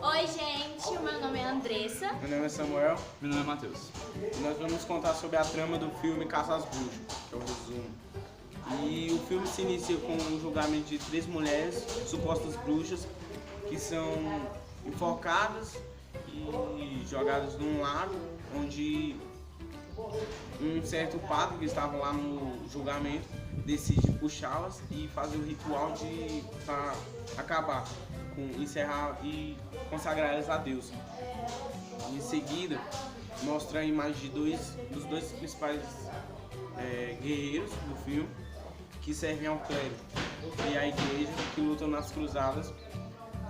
Oi, gente, o meu nome é Andressa. Meu nome é Samuel. Meu nome é Matheus. E nós vamos contar sobre a trama do filme Caça às Bruxas, que é o resumo. E o filme se inicia com o julgamento de 3 mulheres, supostas bruxas, que são enforcadas e jogadas num lago, onde um certo padre que estava lá no julgamento decide puxá-las e fazer o ritual para acabar, encerrar e consagrar elas a Deus. Em seguida, mostra a imagem dos dois principais guerreiros do filme, que servem ao clero e à igreja, que lutam nas cruzadas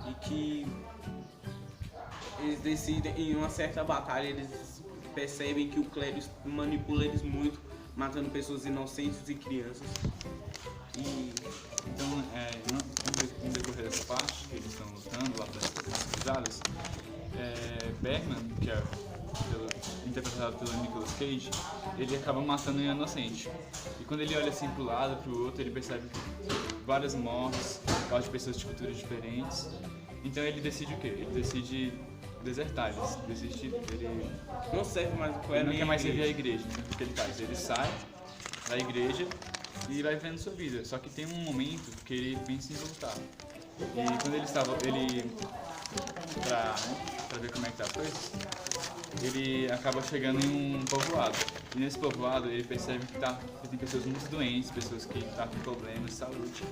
e que eles decidem, em uma certa batalha, eles percebem que o clero manipula eles muito, matando pessoas inocentes e crianças. Então, no decorrer dessa parte, que eles estão lutando lá das cruzadas, Bergman, que é interpretado pelo Nicolas Cage, ele acaba matando um inocente. E quando ele olha assim pro lado, pro outro, ele percebe várias mortes, de pessoas de culturas diferentes. Então ele decide o quê? Ele decide desertar, ele Não serve mais o ele não quer mais servir a igreja. Então o que ele faz? Ele sai da igreja e vai vivendo sua vida. Só que tem um momento que ele pensa em voltar. E quando pra ver como é que tá as coisas, ele acaba chegando em um povoado. E nesse povoado ele percebe que tem pessoas muito doentes, pessoas que estão com problemas de saúde.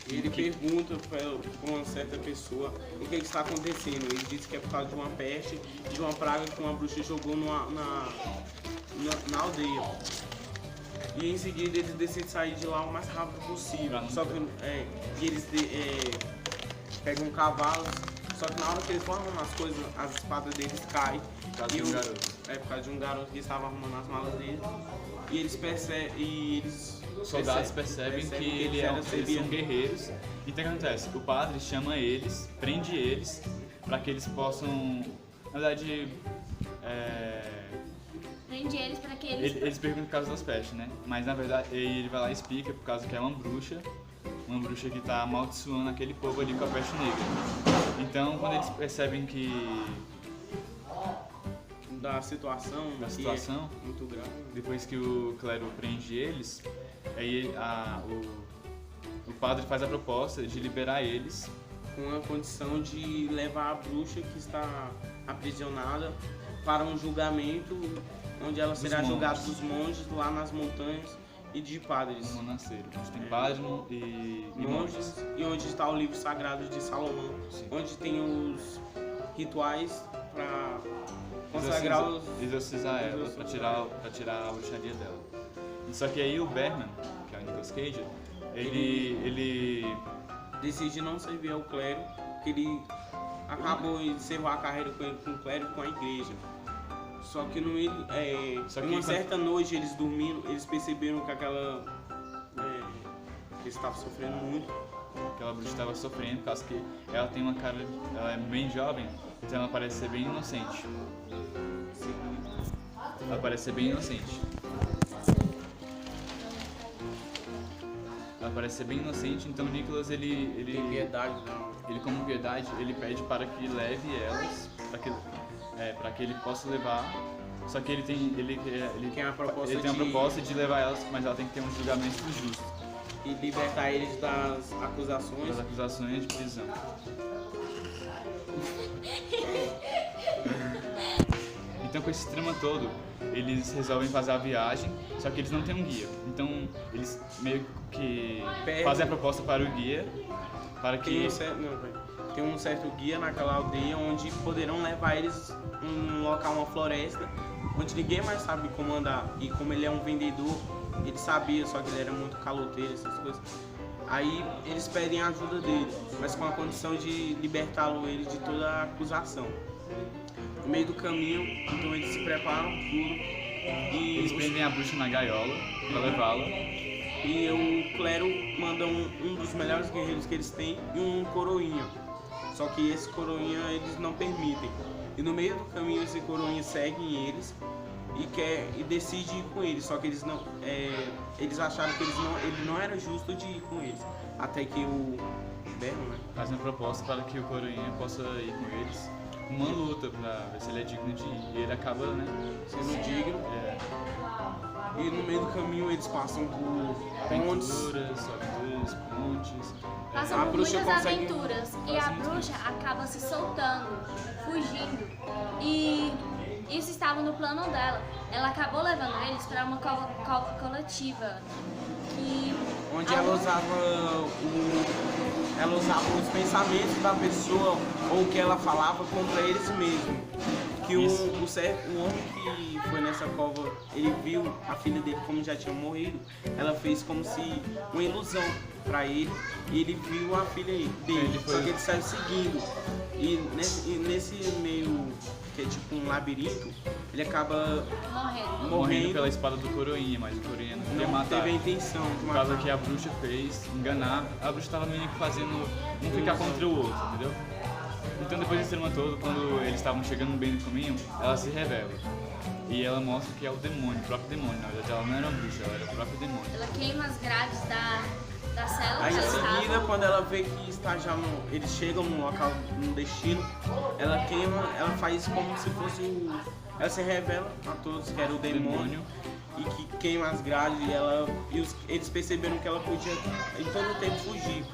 Ele pergunta para uma certa pessoa o que está acontecendo. Ele diz que é por causa de uma peste, de uma praga que uma bruxa jogou na aldeia. E em seguida eles decidem sair de lá o mais rápido possível. Só que eles pegam cavalos. Só que na hora que eles vão arrumando as coisas, as espadas deles caem. Por causa de um garoto. Por causa de um garoto que estava arrumando as malas dele. E eles percebem. Os soldados percebem que eles são guerreiros. E o que acontece? O padre chama eles, prende eles, para que eles possam, na verdade, Prende eles para que eles... Eles perguntam por causa das pestes, né? Mas na verdade ele vai lá e explica por causa que é uma bruxa que está amaldiçoando aquele povo ali com a peste negra. Então quando eles percebem da situação é muito grave, depois que o clero prende eles, aí o padre faz a proposta de liberar eles com a condição de levar a bruxa que está aprisionada para um julgamento onde ela será julgada dos monges lá nas montanhas e de padres. No monastério. Tem padres e monges. E onde está o livro sagrado de Salomão, Sim. Onde tem os rituais para consagrar exorcizar ela, para tirar a bruxaria dela. Só que aí o Bergman, que é o Nicolas Cage, ele decide não servir ao clero, porque ele acabou de encerrar a carreira com o clero e com a igreja. Só que uma certa noite, eles dormindo, eles perceberam que que eles estavam sofrendo muito. Aquela bruxa estava sofrendo por causa que ela tem uma cara, ela é bem jovem, então ela parece ser bem inocente. Ela parece ser bem inocente. Ela parece ser bem inocente, então o Nicolas ele Tem piedade, não. Ele como piedade, ele pede para que leve elas, para que ele possa levar. Só que ele tem a proposta de levar elas, mas ela tem que ter um julgamento justo. E libertar eles das acusações de prisão. Então com esse trama todo, eles resolvem fazer a viagem, só que eles não têm um guia. Então eles meio que fazem a proposta para o guia, para que... Tem um certo guia naquela aldeia onde poderão levar eles um local, uma floresta, onde ninguém mais sabe como andar. E como ele é um vendedor, ele sabia, só que ele era muito caloteiro, essas coisas. Aí eles pedem a ajuda dele, mas com a condição de libertá-lo ele de toda a acusação. No meio do caminho, então eles se preparam tudo e eles prendem a bruxa na gaiola para levá-la. E o clero manda um dos melhores guerreiros que eles têm e um coroinha. Só que esse coroinha eles não permitem. E no meio do caminho esse coroinha segue eles e decide ir com eles, só que eles não, eles acharam que ele não era justo de ir com eles, até que o Berman, né, faz uma proposta para que o Coroinha possa ir com eles, uma luta para ver se ele é digno de ir, e ele acaba, né, sendo digno. E no meio do caminho eles passam por pontes, aventuras, pontes. Passam a por bruxa muitas consegue- aventuras e a bruxa acaba se soltando, fugindo. E isso estava no plano dela. Ela acabou levando eles para uma cova coletiva. onde ela usava os pensamentos da pessoa ou o que ela falava contra eles mesmos. Que o homem que foi nessa cova, ele viu a filha dele como já tinha morrido, ela fez como se uma ilusão pra ele, e ele viu a filha dele, só que ele saiu seguindo. E nesse meio, que é tipo um labirinto, ele acaba Morrendo pela espada do Coroinha, mas o Coroinha não queria não matar. teve a intenção de Por causa matar. que a bruxa fez, enganar, a bruxa estava meio que fazendo um ficar contra o outro, entendeu? Então depois desse drama todo, quando eles estavam chegando bem no caminho, ela se revela. E ela mostra que é o demônio, o próprio demônio. Na verdade ela não era uma bruxa, ela era o próprio demônio. Ela queima as grades da cela Aí que em ela seguida, estava. quando ela vê que está já eles chegam no local, no destino, ela queima, ela faz como se fosse ela se revela a todos que era o demônio e que queima as grades eles perceberam que ela podia em todo o tempo fugir.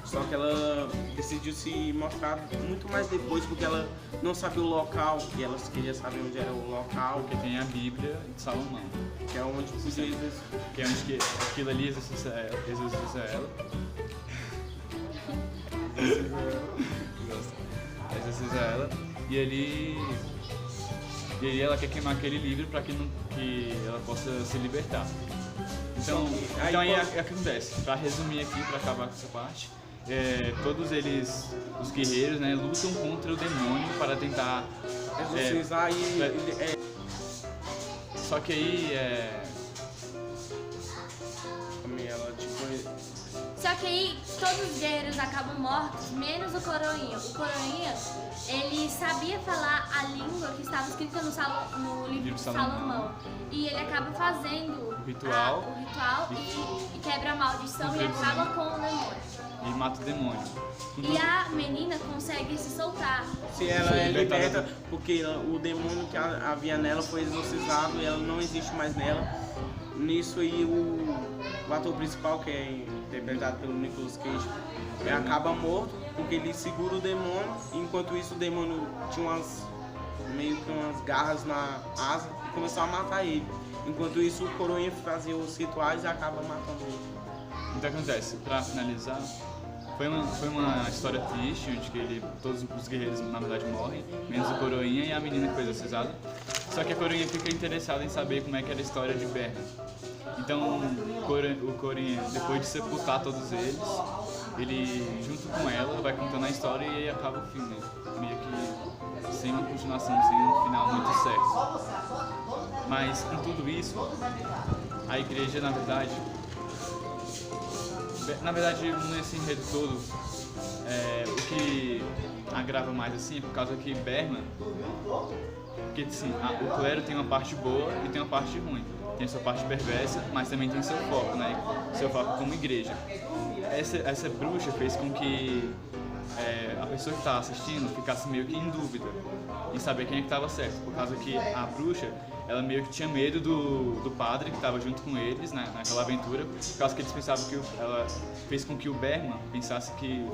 Só que ela decidiu se mostrar muito mais depois, porque ela não sabia o local e ela queria saber onde era o local, Porque tem a Bíblia de Salomão, que é onde podia que é onde que aquilo ali exorciza ela. Exorciza ela. E ali ela quer queimar aquele livro para que ela possa se libertar. Então aí o que acontece? Para resumir aqui, para acabar com essa parte, todos eles, os guerreiros, né, lutam contra o demônio para tentar exorcizar Só que aí também ela tipo Só que aí todos os guerreiros acabam mortos, menos o Coroinha. O Coroinha, ele sabia falar a língua que estava escrita no livro de Salomão. E ele acaba fazendo O ritual. o ritual e quebra a maldição e acaba com o demônio. e mata o demônio. E a menina consegue se soltar. se ela é liberta, porque o demônio que havia nela foi exorcizado e ela não existe mais nela. Nisso aí o ator principal, que é interpretado pelo Nicolas Cage, acaba morto porque ele segura o demônio, enquanto isso o demônio tinha meio que umas garras na asa e começou a matar ele. Enquanto isso o Coroinha fazia os rituais e acaba matando ele. Então acontece, pra finalizar, foi uma história triste, onde que todos os guerreiros na verdade morrem, menos o Coroinha e a menina que foi exorcizada. Só que a Coroinha fica interessada em saber como é que era a história de Berna. Então o Coroinha, depois de sepultar todos eles, ele junto com ela vai contando a história e aí acaba o filme, meio que sem uma continuação, sem um final muito certo. Mas com tudo isso, a igreja na verdade, nesse enredo todo, o que agrava mais assim é por causa que Berman, porque assim, o clero tem uma parte boa e tem uma parte ruim. Tem a sua parte perversa, mas também tem seu foco, né? Seu foco como igreja. Essa bruxa fez com que a pessoa que estava assistindo ficasse meio que em dúvida em saber quem é que estava certo, por causa que a bruxa, ela meio que tinha medo do padre que estava junto com eles naquela aventura, por causa que eles pensavam que ela fez com que o Berman pensasse que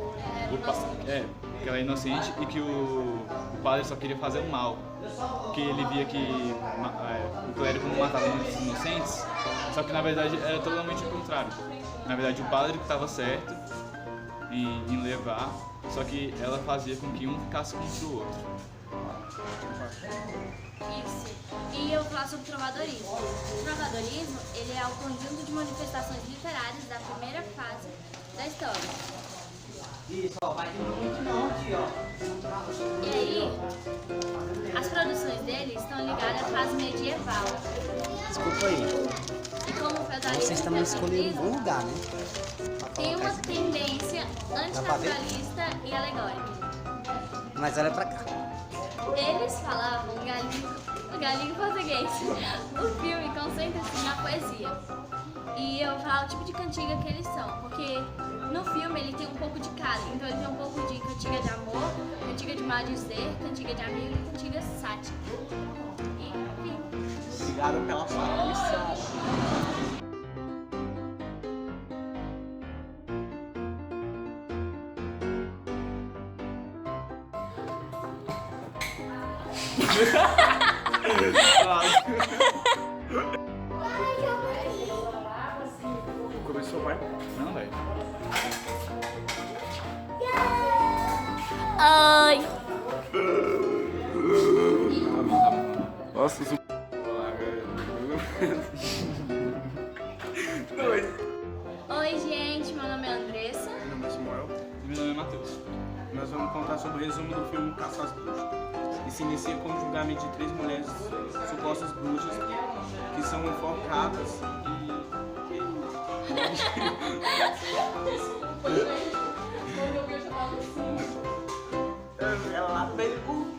que ela é inocente e que o padre só queria fazer o mal, que ele via que o clérigo não matava muitos inocentes, só que na verdade era totalmente o contrário. Na verdade o padre que estava certo em levar, só que ela fazia com que um ficasse contra o outro. Isso. E eu vou falar sobre o trovadorismo. O trovadorismo, ele é o conjunto de manifestações literárias da primeira fase da história. Isso, ó, vai ter muito monte, ó. E aí, as produções dele estão ligadas à fase medieval. Desculpa aí. E como o feudalismo Vocês estão escolhendo um bom lugar, né? tem uma tendência antinaturalista e alegórica. Mas olha pra cá. Eles falavam O galinho português. O filme concentra-se na poesia. E eu vou falar o tipo de cantiga que eles são, porque no filme ele tem um pouco de cada. Então ele tem um pouco de cantiga de amor, cantiga de maldizer, cantiga de amigo e cantiga sática. E enfim. Obrigado pela sua atenção. Começou, vai? Não, velho. Oi! Tá bom. Nossa, isso. Olá, galera. Oi, gente, meu nome é Andressa. Meu nome é Samuel. E meu nome é Matheus. Nós vamos contar sobre o resumo do filme Caça às Bruxas, que se inicia com o julgamento de 3 mulheres supostas bruxas que são enforcadas e... Ela pergunta.